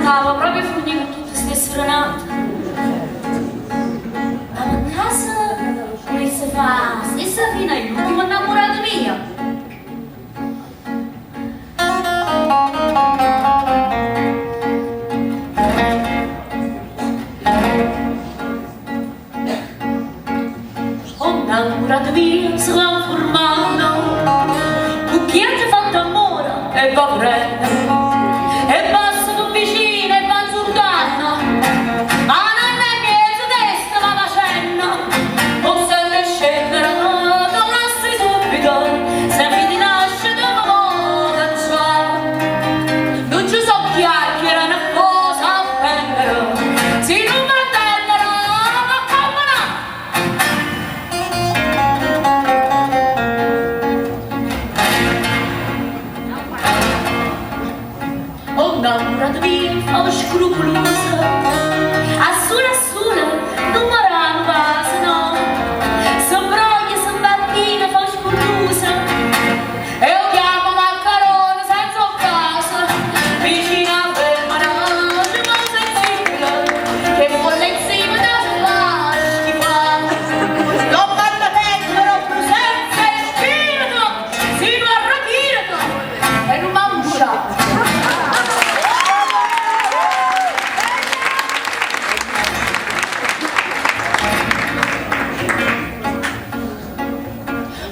stavo proprio finendo con tutte queste sfrenate. Ma a casa volesse fare stessa fine all'ultimo innamorato mio. Innamorato mio, se l'ha formato, con chi ha già fatto amore e va prendere, e passano vicino e va zurdando, a nanna e mezzo testa va facendo, o se le scendere, non lasci subito, se mi ti nasce da una cacciare, non ci so chiacchiere, una cosa a prendere, si non innamorato mio, favo scrupolosa, a sola, non morano base, no, s'imbroglia, s'imbattina, fa scurrusa, e io chiamo maccarone senza casa, vicino a permanente, ma sensibile, che vuole insieme da lasci fare, non basta tecno, presenza e spirito, sino a rapirito, e non m'ambula.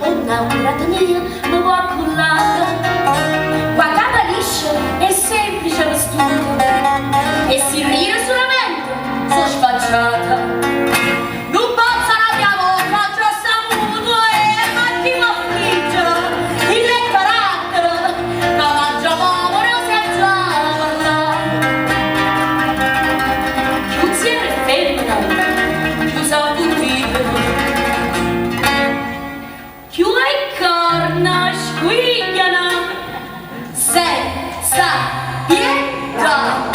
Innamorata mia, mi vuoi cullata, guardata liscia e semplice vestita, e si ride solamente, sono sfacciata. Non posso la mia bocca, già saputo e ma ti m'affligge, il carattere, la mangia povera senza parlare. Più si è femmina, più sa più le corna squiliano senza pietà.